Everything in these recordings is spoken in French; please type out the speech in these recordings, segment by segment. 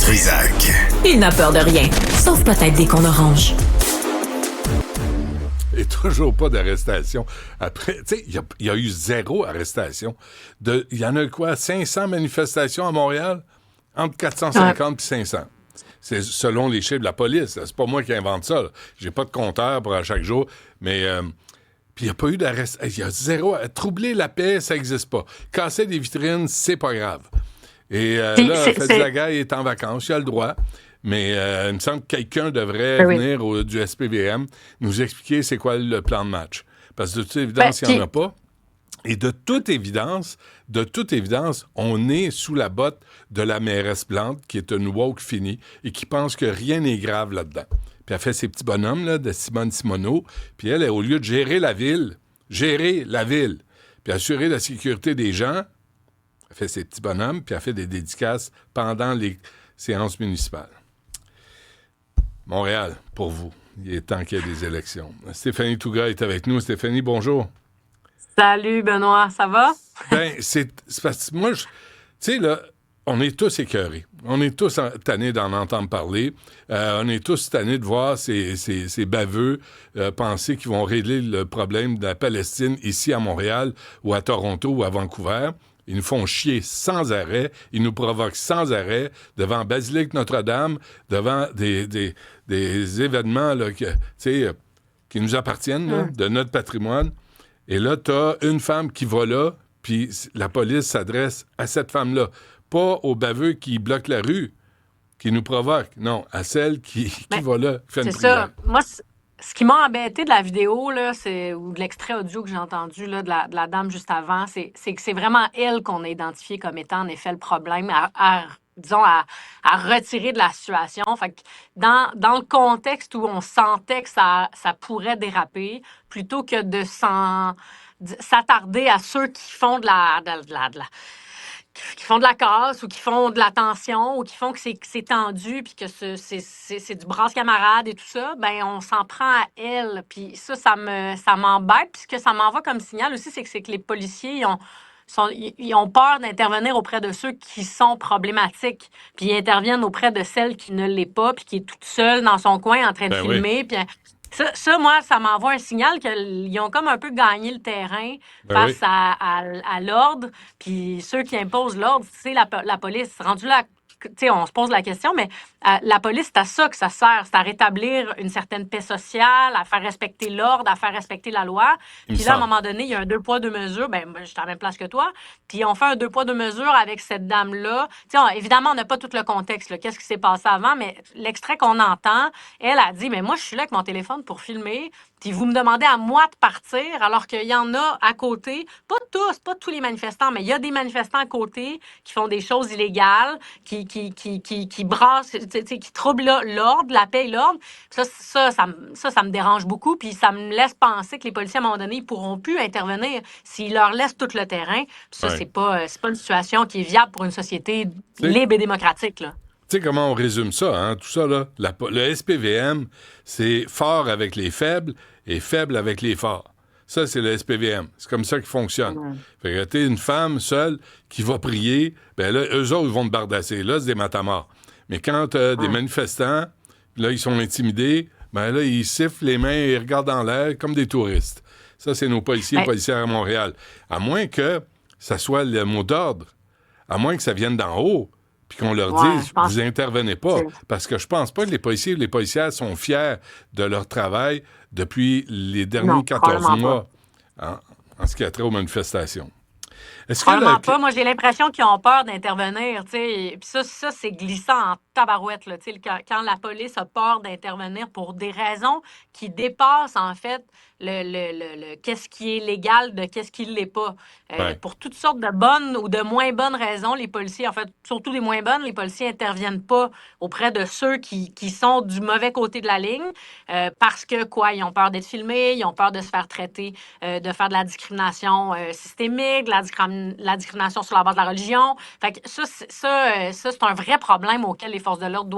Trizac. Il n'a peur de rien, sauf peut-être des cons oranges. Et toujours pas d'arrestation. Après, tu sais, il y a eu 0 arrestation. Il y en a quoi, 500 manifestations à Montréal? Entre 450 et 500. C'est selon les chiffres de la police. C'est pas moi qui invente ça. Là. J'ai pas de compteur pour à chaque jour. Mais, puis il n'y a pas eu d'arrestation. Il y a 0. Troubler la paix, ça n'existe pas. Casser des vitrines, c'est pas grave. Et là, Fadi-Lagaille est en vacances. Il a le droit. Mais il me semble que quelqu'un devrait venir du SPVM nous expliquer c'est quoi le plan de match. Parce que de toute évidence, il n'y en a pas. Et de toute évidence, on est sous la botte de la mairesse Plante, qui est une woke finie et qui pense que rien n'est grave là-dedans. Puis elle fait ses petits bonhommes là, de Simone Simoneau. Puis elle, au lieu de gérer la ville, puis assurer la sécurité des gens, elle fait ses petits bonhommes, puis elle fait des dédicaces pendant les séances municipales. Montréal, pour vous, il est temps qu'il y ait des élections. Stéphanie Touga est avec nous. Stéphanie, bonjour. Salut, Benoît, ça va? Ben, c'est parce que moi, tu sais, là, on est tous écœurés. On est tous tannés d'en entendre parler. On est tous tannés de voir ces baveux penser qu'ils vont régler le problème de la Palestine ici à Montréal ou à Toronto ou à Vancouver. Ils nous font chier sans arrêt. Ils nous provoquent sans arrêt devant Basilique Notre-Dame, devant des événements là, qui nous appartiennent, là, de notre patrimoine. Et là, t'as une femme qui va là, puis la police s'adresse à cette femme-là. Pas aux baveux qui bloquent la rue, qui nous provoquent. Non, à celle qui va là, qui fait une prière. C'est ça. Moi, ce qui m'a embêté de la vidéo, là, ou de l'extrait audio que j'ai entendu là, de la dame juste avant, c'est que c'est vraiment elle qu'on a identifiée comme étant, en effet, le problème à retirer de la situation. Fait que dans le contexte où on sentait que ça pourrait déraper, plutôt que de s'attarder à ceux qui font qui font de la casse ou qui font de la tension ou qui font que c'est tendu puis que c'est du brasse-camarade et tout ça, ben on s'en prend à elle. Puis ça m'embête. Puis ce que ça m'envoie comme signal aussi, c'est que les policiers, ils ont peur d'intervenir auprès de ceux qui sont problématiques. Puis ils interviennent auprès de celle qui ne l'est pas puis qui est toute seule dans son coin en train de filmer. Puis ça, moi, ça m'envoie un signal qu'ils ont comme un peu gagné le terrain face à l'ordre. Puis ceux qui imposent l'ordre, c'est la police. Rendu là, tu sais, on se pose la question, mais la police, c'est à ça que ça sert. C'est à rétablir une certaine paix sociale, à faire respecter l'ordre, à faire respecter la loi. Puis là, à un moment donné, il y a un 2 poids, 2 mesures. Ben, moi, j'étais à la même place que toi. Puis on fait un 2 poids, 2 mesures avec cette dame-là. Tu sais, évidemment, on n'a pas tout le contexte, là. Qu'est-ce qui s'est passé avant? Mais l'extrait qu'on entend, elle a dit, mais moi, je suis là avec mon téléphone pour filmer. Puis vous me demandez à moi de partir, alors qu'il y en a à côté, pas tous les manifestants, mais il y a des manifestants à côté qui font des choses illégales, qui brassent, qui troublent l'ordre, la paix et l'ordre. Ça me dérange beaucoup, puis ça me laisse penser que les policiers, à un moment donné, ils pourront plus intervenir s'ils leur laissent tout le terrain. Puis ça, c'est pas une situation qui est viable pour une société libre et démocratique, là. Tu sais comment on résume ça, hein? Tout ça, là. Le SPVM, c'est fort avec les faibles et faible avec les forts. Ça, c'est le SPVM. C'est comme ça qu'il fonctionne. Fait que t'es une femme seule qui va prier, ben là, eux autres, ils vont te bardasser. Là, c'est des matamors. Mais quand t'as des manifestants, là, ils sont intimidés, ben là, ils sifflent les mains et ils regardent dans l'air comme des touristes. Ça, c'est nos policiers et policières à Montréal. À moins que ça soit le mot d'ordre. À moins que ça vienne d'en haut. Puis qu'on leur dise, vous intervenez pas. Parce que je pense pas que les policiers et les policières sont fiers de leur travail depuis les derniers 14 mois en ce qui a trait aux manifestations. Probablement pas. Moi, j'ai l'impression qu'ils ont peur d'intervenir, tu sais. Puis ça, c'est glissant en tabarouette, là, tu sais, quand la police a peur d'intervenir pour des raisons qui dépassent, en fait, qu'est-ce qui est légal de qu'est-ce qui ne l'est pas. Pour toutes sortes de bonnes ou de moins bonnes raisons, les policiers, en fait, surtout des moins bonnes, les policiers n'interviennent pas auprès de ceux qui sont du mauvais côté de la ligne parce que, ils ont peur d'être filmés, ils ont peur de se faire traiter, de faire de la discrimination systémique, de la discrimination sur la base de la religion. Fait que ça, c'est un vrai problème auquel les forces de l'ordre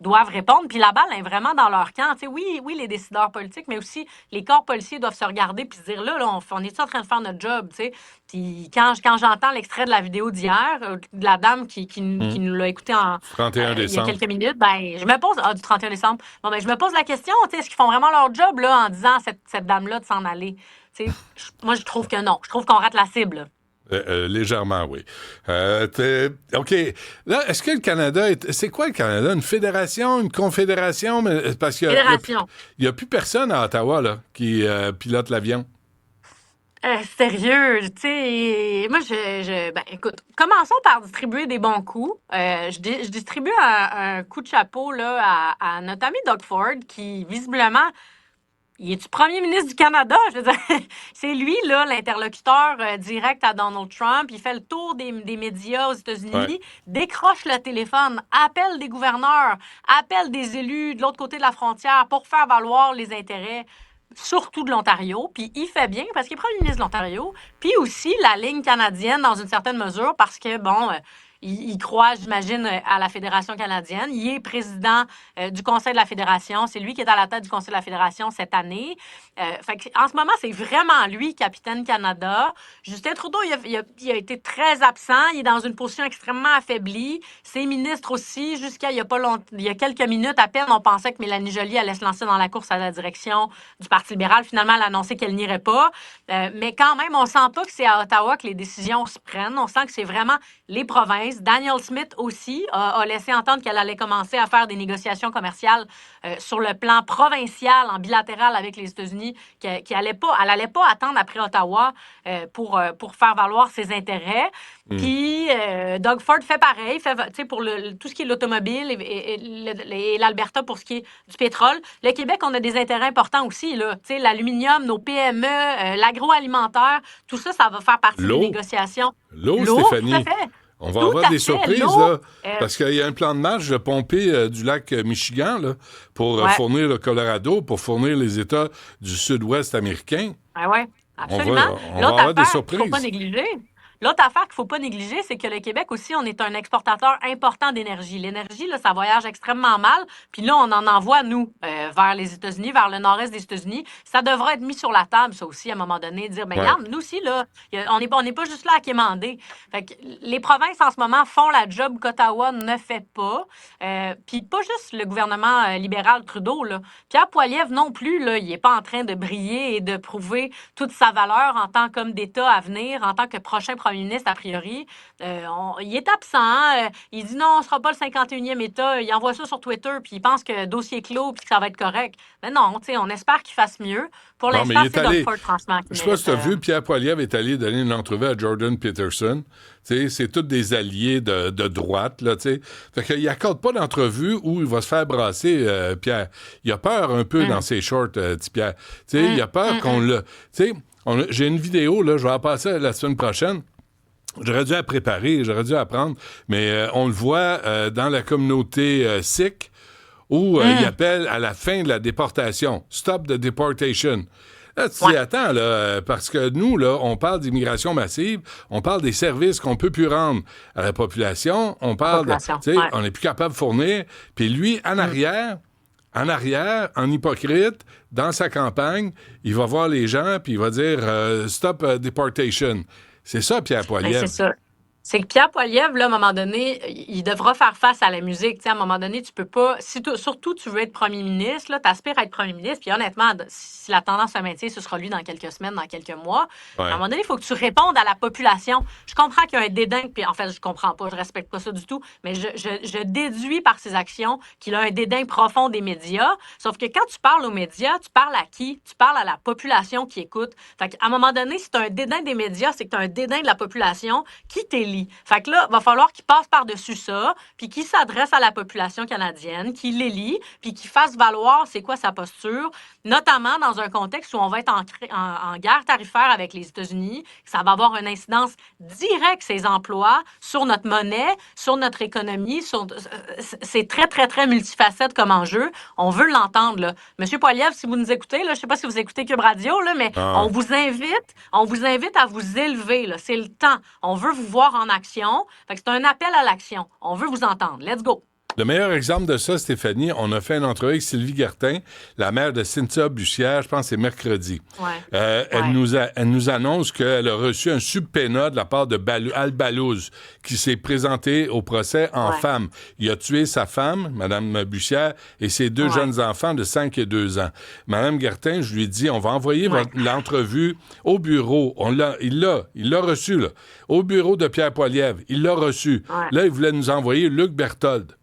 doivent répondre. Puis la balle est vraiment dans leur camp. Tu sais, oui, les décideurs politiques, mais aussi les corps policiers doivent se regarder puis se dire, là on est en train de faire notre job, tu sais. Puis quand j'entends l'extrait de la vidéo d'hier, de la dame qui nous l'a écouté 31 il y a décembre. quelques minutes, ben je me pose, du 31 décembre, bon, ben, je me pose la question, tu sais, est-ce qu'ils font vraiment leur job là, en disant à cette dame-là de s'en aller? Tu sais, moi, je trouve que non. Je trouve qu'on rate la cible, là. Légèrement, oui. OK. Là, est-ce que le Canada c'est quoi le Canada? Une fédération, une confédération? Mais, parce qu'il Fédération. n'y a plus personne à Ottawa là, qui pilote l'avion. Sérieux, tu sais, moi, ben, écoute, commençons par distribuer des bons coups. Je distribue un coup de chapeau là, à notre ami Doug Ford, qui, visiblement, il est-tu premier ministre du Canada? Je veux dire, c'est lui, là, l'interlocuteur direct à Donald Trump. Il fait le tour des médias aux États-Unis, Ouais. décroche le téléphone, appelle des gouverneurs, appelle des élus de l'autre côté de la frontière pour faire valoir les intérêts, surtout de l'Ontario. Puis il fait bien parce qu'il est premier ministre de l'Ontario. Puis aussi la ligne canadienne, dans une certaine mesure, parce que, bon... il croit, j'imagine, à la Fédération canadienne. Il est président du Conseil de la Fédération. C'est lui qui est à la tête du Conseil de la Fédération cette année. En ce moment, c'est vraiment lui, capitaine Canada. Justin Trudeau, il a été très absent. Il est dans une position extrêmement affaiblie. Ses ministres aussi, jusqu'à il y a quelques minutes à peine, on pensait que Mélanie Joly allait se lancer dans la course à la direction du Parti libéral. Finalement, elle a annoncé qu'elle n'irait pas. Mais quand même, on sent pas que c'est à Ottawa que les décisions se prennent. On sent que c'est vraiment les provinces. Danielle Smith aussi a laissé entendre qu'elle allait commencer à faire des négociations commerciales sur le plan provincial, en bilatéral avec les États-Unis, elle allait pas attendre après Ottawa pour faire valoir ses intérêts. Puis Doug Ford fait pareil, pour tout ce qui est l'automobile et l'Alberta pour ce qui est du pétrole. Le Québec, on a des intérêts importants aussi, là. L'aluminium, nos PME, l'agroalimentaire, tout ça, ça va faire partie des négociations. L'eau, Tout Stéphanie. à fait. On va Tout avoir à des fait, surprises, l'eau, là, parce qu'il y a un plan de marche de pomper du lac Michigan là, pour fournir le Colorado, pour fournir les États du sud-ouest américain. Oui, absolument. On va avoir des surprises. Qu'il ne faut pas négliger. L'autre affaire qu'il ne faut pas négliger, c'est que le Québec aussi, on est un exportateur important d'énergie. L'énergie, là, ça voyage extrêmement mal. Puis là, on en envoie, nous, vers les États-Unis, vers le nord-est des États-Unis. Ça devrait être mis sur la table, ça aussi, à un moment donné. Dire, bien, regarde, nous aussi, là, on n'est pas juste là à quémander. Fait que les provinces, en ce moment, font la job qu'Ottawa ne fait pas. Puis pas juste le gouvernement libéral Trudeau, là. Pierre Poilievre non plus, là, il n'est pas en train de briller et de prouver toute sa valeur en tant qu'homme d'État à venir, en tant que prochain premier ministre, a priori. Il est absent. Il dit non, on ne sera pas le 51e État. Il envoie ça sur Twitter, puis il pense que dossier clos, puis que ça va être correct. Mais non, on espère qu'il fasse mieux. Pour l'instant, c'est Doug Ford, franchement. Je sais pas si tu as vu, Pierre Poilievre est allé donner une entrevue à Jordan Peterson. C'est tous des alliés de droite. Là, fait qu'il n'accorde pas d'entrevue où il va se faire brasser, Pierre. Il a peur un peu dans ses shorts, petit Pierre. Il a peur qu'on le... J'ai une vidéo, là, je vais en passer la semaine prochaine. J'aurais dû la préparer, j'aurais dû apprendre, mais on le voit dans la communauté sikh où il appelle à la fin de la déportation. Stop the deportation. Là, tu dis, attends, là, parce que nous, là, on parle d'immigration massive, on parle des services qu'on peut plus rendre à la population, on parle on n'est plus capable de fournir, puis lui, en arrière, en hypocrite, dans sa campagne, il va voir les gens, puis il va dire stop deportation. C'est ça, Pierre Poilievre. C'est ça. C'est que Pierre Poilievre, là, à un moment donné, il devra faire face à la musique. Tu sais, à un moment donné, tu peux pas... surtout, tu veux être premier ministre, là, t'aspires à être premier ministre, puis honnêtement, si la tendance se maintient, ce sera lui dans quelques semaines, dans quelques mois. À un moment donné, il faut que tu répondes à la population. Je comprends qu'il y a un dédain, puis en fait, je comprends pas, je respecte pas ça du tout, mais je déduis par ses actions qu'il a un dédain profond des médias. Sauf que quand tu parles aux médias, tu parles à qui? Tu parles à la population qui écoute. Fait qu'à un moment donné, si tu as un dédain des médias, c'est que tu as un dédain de la population qui t'élit. Fait que là, il va falloir qu'il passe par-dessus ça, puis qu'il s'adresse à la population canadienne, qu'il l'élit, puis qu'il fasse valoir c'est quoi sa posture, notamment dans un contexte où on va être en guerre tarifaire avec les États-Unis, que ça va avoir une incidence directe, ces emplois, sur notre monnaie, sur notre économie. C'est très, très, très multifacette comme enjeu. On veut l'entendre, là. Monsieur Poilievre, si vous nous écoutez, là, je ne sais pas si vous écoutez Cube Radio, là, mais on vous invite à vous élever, là. C'est le temps. On veut vous voir en action. Fait que c'est un appel à l'action. On veut vous entendre. Let's go! Le meilleur exemple de ça, Stéphanie, on a fait une entrevue avec Sylvie Gartin, la mère de Cynthia Bussière, je pense que c'est mercredi. Ouais. Elle nous annonce qu'elle a reçu un subpoena de la part de Al Balouz, qui s'est présenté au procès en femme. Il a tué sa femme, Mme Bussière, et ses deux jeunes enfants de 5 et 2 ans. Mme Gartin, je lui ai dit, on va envoyer l'entrevue au bureau. Il l'a reçu, là. Au bureau de Pierre Poilievre. Il l'a reçu. Ouais. Là, il voulait nous envoyer Luc Berthold.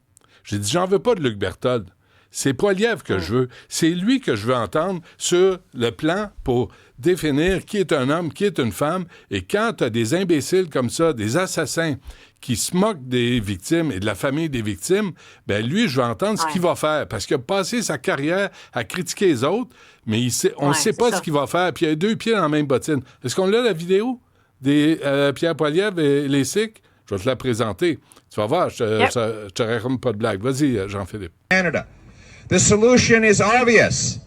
J'ai dit, j'en veux pas de Luc Berthold. C'est Poilievre que je veux. C'est lui que je veux entendre sur le plan pour définir qui est un homme, qui est une femme. Et quand tu as des imbéciles comme ça, des assassins qui se moquent des victimes et de la famille des victimes, ben lui, je veux entendre ce qu'il va faire. Parce qu'il a passé sa carrière à critiquer les autres, mais on ne sait pas ce qu'il va faire. Puis il a 2 pieds dans la même bottine. Est-ce qu'on a la vidéo des Pierre Poilievre et les Sikhs? Je vais te la présenter. Tu vas voir, je te raconte pas de blague. Vas-y, Jean-Philippe. Canada. The solution is obvious.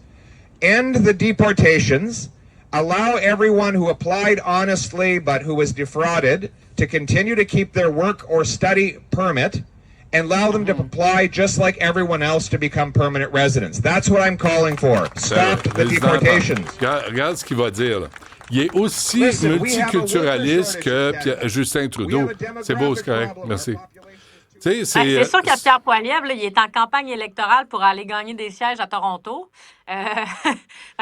End the deportations, allow everyone who applied honestly but who was defrauded to continue to keep their work or study permit, and allow them to apply just like everyone else to become permanent residents. That's what I'm calling for. Stop the deportations. Regarde ce qu'il va dire, là. Il est aussi multiculturaliste que Justin Trudeau. C'est beau, c'est correct. Merci. C'est sûr que Pierre Poilievre, là, il est en campagne électorale pour aller gagner des sièges à Toronto. Mais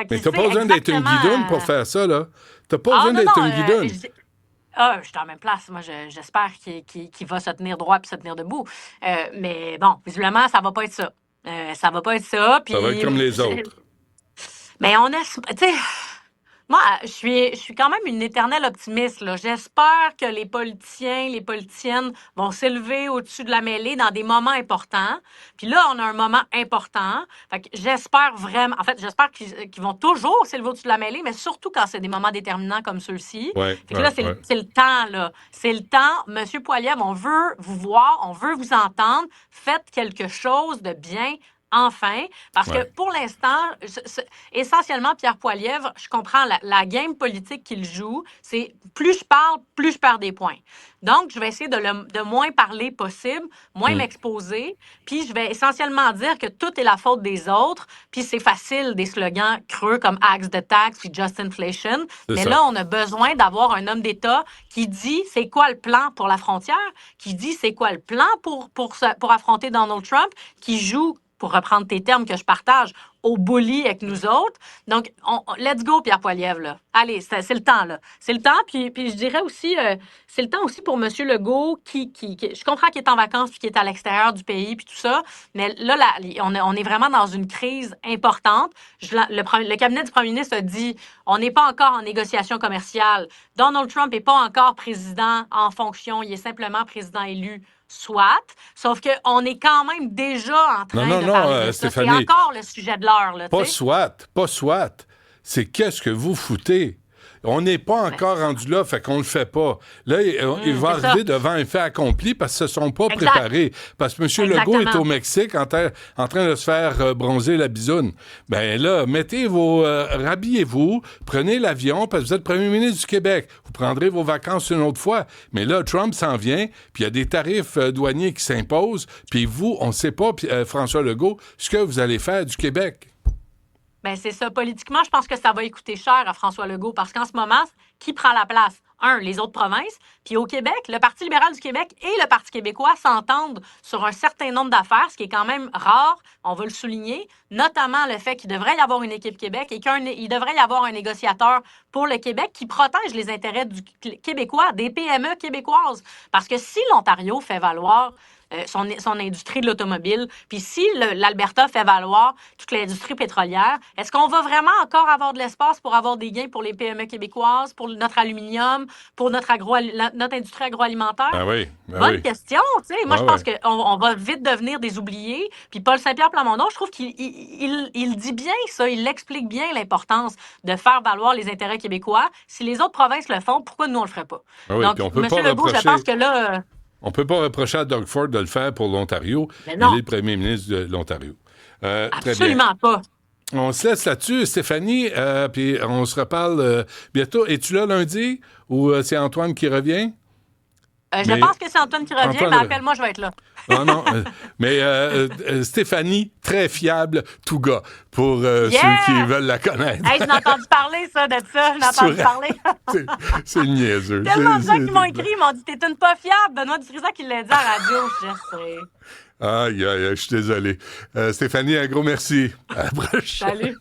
t'as pas besoin d'être une guidoune pour faire ça, là. T'as pas besoin d'être une guidoune. Je suis en même place. Moi, j'espère qu'il va se tenir droit et se tenir debout. Mais bon, visiblement, ça va pas être ça. Ça va pas être ça. Ça va être comme les autres. Mais on a... Tu sais... Moi, je suis quand même une éternelle optimiste, là. J'espère que les politiciens, les politiciennes vont s'élever au-dessus de la mêlée dans des moments importants. Puis là, on a un moment important. Fait que j'espère vraiment... En fait, j'espère qu'ils vont toujours s'élever au-dessus de la mêlée, mais surtout quand c'est des moments déterminants comme ceux-ci. Fait que là, c'est le temps, là. C'est le temps. Monsieur Poilievre, on veut vous voir, on veut vous entendre. Faites quelque chose de bien. Enfin, parce que pour l'instant, essentiellement, Pierre Poilievre, je comprends la game politique qu'il joue, c'est plus je parle, plus je perds des points. Donc, je vais essayer de moins parler possible, moins m'exposer, puis je vais essentiellement dire que tout est la faute des autres, puis c'est facile, des slogans creux comme Axe the Tax puis Just Inflation. Mais là, on a besoin d'avoir un homme d'État qui dit c'est quoi le plan pour la frontière, qui dit c'est quoi le plan pour affronter Donald Trump, qui joue, pour reprendre tes termes que je partage, au bully avec nous autres. Donc, let's go, Pierre Poilievre, là. Allez, c'est le temps, là. C'est le temps, puis je dirais aussi, c'est le temps aussi pour M. Legault, qui je comprends qu'il est en vacances puis qu'il est à l'extérieur du pays puis tout ça, mais là, on est vraiment dans une crise importante. Le cabinet du premier ministre a dit, on n'est pas encore en négociation commerciale. Donald Trump n'est pas encore président en fonction, il est simplement président élu. Soit, sauf qu'on est quand même déjà en train de parler de ça. Stéphanie, c'est encore le sujet de l'heure. Là, pas soit. C'est qu'est-ce que vous foutez? On n'est pas encore rendu là, fait qu'on le fait pas. Là, il va arriver devant un fait accompli parce qu'ils se sont pas préparés. Parce que M. Legault est au Mexique en train de se faire bronzer la bisoune. Ben là, rhabillez-vous, prenez l'avion parce que vous êtes premier ministre du Québec. Vous prendrez vos vacances une autre fois. Mais là, Trump s'en vient, puis il y a des tarifs douaniers qui s'imposent, puis vous, on ne sait pas, François Legault, ce que vous allez faire du Québec. Bien, c'est ça. Politiquement, je pense que ça va coûter cher à François Legault parce qu'en ce moment, qui prend la place? Les autres provinces. Puis au Québec, le Parti libéral du Québec et le Parti québécois s'entendent sur un certain nombre d'affaires, ce qui est quand même rare, on va le souligner, notamment le fait qu'il devrait y avoir une équipe Québec et qu'il devrait y avoir un négociateur pour le Québec qui protège les intérêts du Québécois, des PME québécoises. Parce que si l'Ontario fait valoir son industrie de l'automobile, puis si l'Alberta fait valoir toute l'industrie pétrolière, est-ce qu'on va vraiment encore avoir de l'espace pour avoir des gains pour les PME québécoises, pour notre aluminium, pour notre industrie agroalimentaire? Bonne question, tu sais. Moi, je pense qu'on va vite devenir des oubliés. Puis Paul Saint-Pierre Plamondon, je trouve qu'il dit bien ça, il explique bien l'importance de faire valoir les intérêts québécois. Si les autres provinces le font, pourquoi nous, on le ferait pas? Donc, M. Legault, je pense que là... On ne peut pas reprocher à Doug Ford de le faire pour l'Ontario. Il est le premier ministre de l'Ontario. Absolument pas. On se laisse là-dessus, Stéphanie, puis on se reparle bientôt. Es-tu là lundi ou c'est Antoine qui revient? Je pense que c'est Antoine qui revient, Antoine mais revient. appelle-moi, je vais être là. Non, non. Mais Stéphanie, très fiable, tout gars, pour Yeah! ceux qui veulent la connaître. Hey, je n'ai entendu parler, ça, de ça. Je n'ai entendu Sur- parler. C'est niaiseux. Tellement de gens C'est- qui m'ont écrit, ils m'ont dit, t'es une pas fiable. Benoît Dutrisac qui l'a dit à la radio. Je sais. Aïe, aïe, aïe, je suis désolé. Stéphanie, un gros merci. À la prochaine. Salut.